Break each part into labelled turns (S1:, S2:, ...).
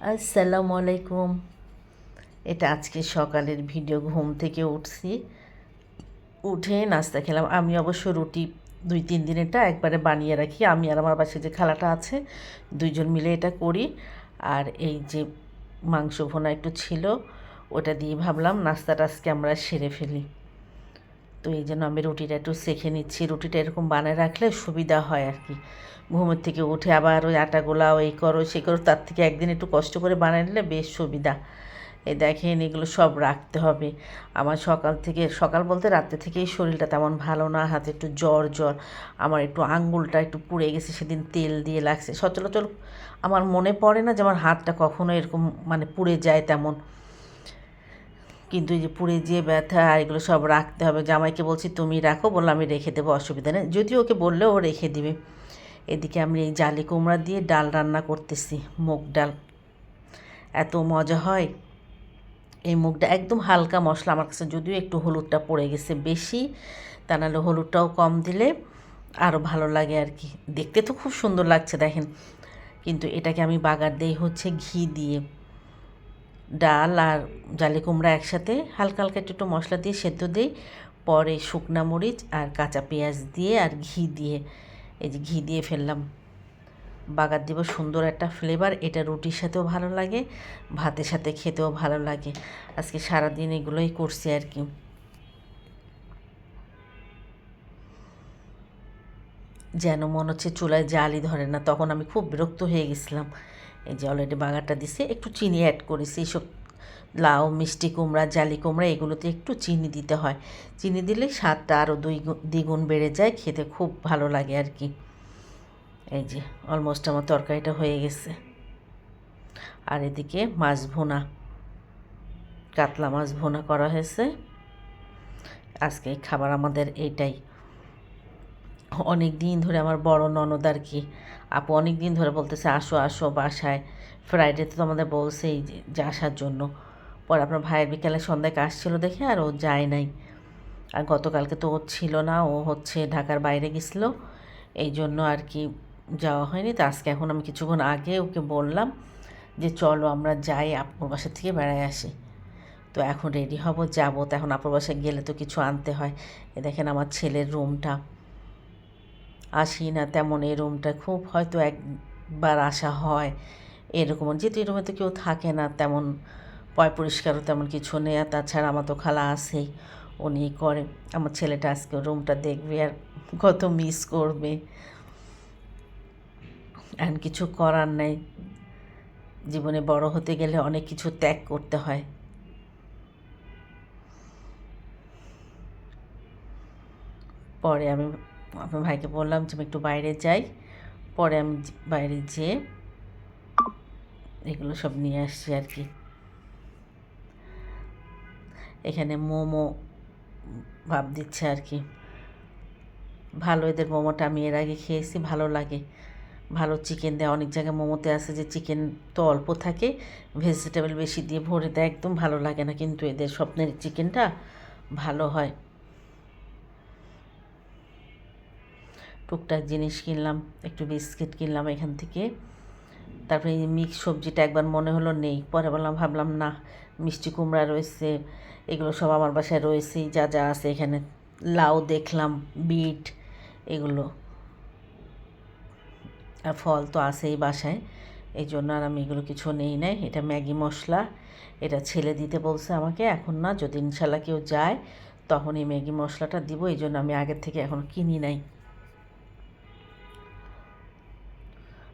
S1: আসসালামু আলাইকুম। এটা আজকে সকালের ভিডিও। ঘুম থেকে উঠছি, উঠে নাস্তা খেলাম। আমি অবশ্য রুটি 2-3 দিনেরটা একবারে বানিয়ে রাখি। আমি আর আমার বাসায় যে খালাটা আছে, দুইজন মিলে এটা করি। আর এই যে মাংস ভুনা একটু ছিল, ওটা দিয়ে ভাবলাম নাস্তাটা আজকে আমরা সেরে ফেলি। তো এই জন্য আমি রুটিটা একটু সেঁকে নিচ্ছি। রুটিটা এরকম বানায় রাখলে সুবিধা হয় আর কি। ঘুমের থেকে উঠে আবার ওই আটা গোলাও, এই করো সে করো, তার থেকে একদিন একটু কষ্ট করে বানিয়ে নিলে বেশ সুবিধা। এই দেখেন, এগুলো সব রাখতে হবে। আমার সকাল থেকে, সকাল বলতে রাত্রে থেকেই শরীরটা তেমন ভালো না, হাতে একটু জ্বর জ্বর। আমার একটু আঙ্গুলটা একটু পুড়ে গেছে, সেদিন তেল দিয়ে লাগছে। সচরাচর আমার মনে পড়ে না যে আমার হাতটা কখনো এরকম মানে পুড়ে যায় তেমন। কিন্তু এই যে পুড়ে যেয়ে ব্যথা, এগুলো সব রাখতে হবে। জামাইকে বলছি তুমি রাখো, বললো আমি রেখে দেবো, অসুবিধা নেই। যদিও ওকে বললেও ও রেখে দিবে। এদিকে আমি এই জালি কুমড়া দিয়ে ডাল রান্না করতেছি, মুগ ডাল। এত মজা হয় এই মুগটা। একদম হালকা মশলা, আমার কাছে যদিও একটু হলুদটা পড়ে গেছে বেশি, তা নাহলে হলুদটাও কম দিলে আরও ভালো লাগে আর কি। দেখতে তো খুব সুন্দর লাগছে দেখেন, কিন্তু এটাকে আমি বাগার দেই হচ্ছে ঘি দিয়ে। ডাল আর জালি কুমড়া একসাথে হালকা হালকা একটু একটু মশলা দিয়ে সেদ্ধ দিই, পরে শুকনা মরিচ আর কাঁচা পেঁয়াজ দিয়ে আর ঘি দিয়ে, এই যে ঘি দিয়ে ফেললাম, বাগার দিব। সুন্দর একটা ফ্লেভার। এটা রুটির সাথেও ভালো লাগে, ভাতের সাথে খেতেও ভালো লাগে। আজকে সারাদিন এগুলোই করছি আর কি। যেন মনে হচ্ছে চুলায় জালই ধরে না, তখন আমি খুব বিরক্ত হয়ে গেছিলাম। এই যে অলরেডি বাগারটা দিছে, একটু চিনি অ্যাড করেছি। এইসব লাউ, মিষ্টি কুমড়া, জালি কুমড়া এগুলোতে একটু চিনি দিতে হয়। চিনি দিলে স্বাদটা আরও দ্বিগুণ বেড়ে যায়, খেতে খুব ভালো লাগে আর কি। এই যে অলমোস্ট আমার তরকারিটা হয়ে গেছে। আর এদিকে মাছ ভুনা, কাতলা মাছ ভুনা করা হয়েছে। আজকে খাবার আমাদের এইটাই। অনেক দিন ধরে আমার বড় ননদ আর কি, আপু অনেক দিন ধরে বলতেছে আসো আসো বাসায়। ফ্রাইডেতে তো আমাদের বলছেই যে আসার জন্য। পরে আপনার ভাইয়ের বিকেলে সন্ধ্যায় কাজ ছিল দেখে আর ও যায় নাই। আর গতকালকে তো ও ছিল না, ও হচ্ছে ঢাকার বাইরে গেছিলো, এই জন্য আর কি যাওয়া হয়নি। তো আজকে এখন আমি কিছুক্ষণ আগে ওকে বললাম যে চলো আমরা যাই, আপুর বাসা থেকে বেড়ায় আসি। তো এখন রেডি হব, যাবো। তো এখন আপুর বাসায় গেলে তো কিছু আনতে হয়। এ দেখেন আমার ছেলের রুমটা, আসি না তেমন এই রুমটা, খুব হয়তো একবার আসা হয় এরকম। যেহেতু এই রুমে তো কেউ থাকে না তেমন, পয় পরিষ্কারও তেমন কিছু নেই। আর তাছাড়া আমার তো খালা আছেই, উনি করে। আমার ছেলেটা আজকে রুমটা দেখবে আর কত মিস করবে। এখন কিছু করার নেই, জীবনে বড় হতে গেলে অনেক কিছু ত্যাগ করতে হয়। পরে আমি আপনার ভাইকে বললাম যে আমি একটু বাইরে যাই। পরে আমি বাইরে যেয়ে এগুলো সব নিয়ে আসছি আর কি। এখানে মোমো ভাব দিচ্ছে আর কি। ভালো, এদের মোমোটা আমি এর আগে খেয়েছি, ভালো লাগে। ভালো চিকেন দেয়। অনেক জায়গায় মোমোতে আছে যে চিকেন তো অল্প থাকে, ভেজিটেবল বেশি দিয়ে ভরে দেয়, একদম ভালো লাগে না। কিন্তু এদের স্বপ্নের চিকেনটা ভালো হয়। টুকটাক জিনিস কিনলাম, একটু বিস্কিট কিনলাম এখান থেকে। তারপরে এই মিক্স সবজিটা একবার মনে হলো নেই, পরে ভাবলাম না, মিষ্টি কুমড়া রয়েছে, এগুলো সব আমার বাসায় রয়েছেই, যা যা আছে এখানে। লাউ দেখলাম, বিট, এগুলো আর ফল তো আছেই বাসায়, এই জন্য আর আমি এগুলো কিছু নেই নাই। এটা ম্যাগি মশলা, এটা ছেলে দিতে বলছে আমাকে, এখন না, যদি ইনশাল্লাহ কেউ যায় তখন এই ম্যাগি মশলাটা দিব, এই জন্য আমি আগের থেকে এখন কিনি নাই।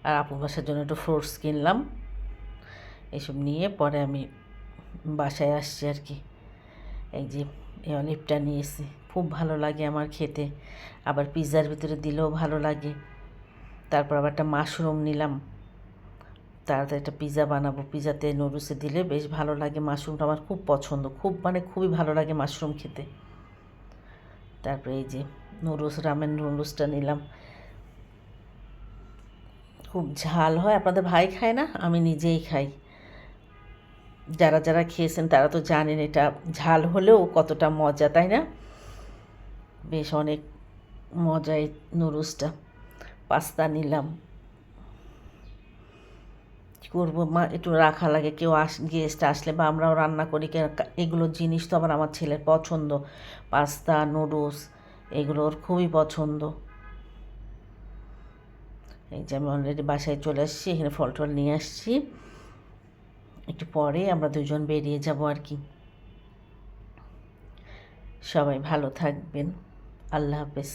S1: আর আপুর বাসার জন্য একটু ফ্রুটস কিনলাম। এসব নিয়ে পরে আমি বাসায় আসছি আর কি। এই যে এই অলিভটা নিয়েছি, খুব ভালো লাগে আমার খেতে, আবার পিৎজার ভিতরে দিলেও ভালো লাগে। তারপর আবার একটা মাশরুম নিলাম, তাড়াতাড়ি একটা পিৎজা বানাবো, পিৎজাতে নুডলসে দিলে বেশ ভালো লাগে। মাশরুমটা আমার খুব পছন্দ, খুব মানে খুবই ভালো লাগে মাশরুম খেতে। তারপরে এই যে নুডলস, রামেন নুডলসটা নিলাম। খুব ঝাল হয়, আপনাদের ভাই খায় না, আমি নিজেই খাই। যারা যারা খেয়েছেন তারা তো জানেন এটা ঝাল হলেও কতটা মজা, তাই না? বেশ অনেক মজা এই নুডলসটা। পাস্তা নিলাম, করবো মা, একটু রাখা লাগে, কেউ গেস্ট আসলে বা আমরাও রান্না করি, এগুলো জিনিস তো আবার আমার ছেলের পছন্দ, পাস্তা নুডলস এগুলো ওর খুবই পছন্দ। এই যে আমি অলরেডি বাসায় চলে আসছি, এখানে ফল টল নিয়ে আসছি, একটু পরে আমরা দুজন বেরিয়ে যাব আর কি। সবাই ভালো থাকবেন, আল্লাহ হাফেজ।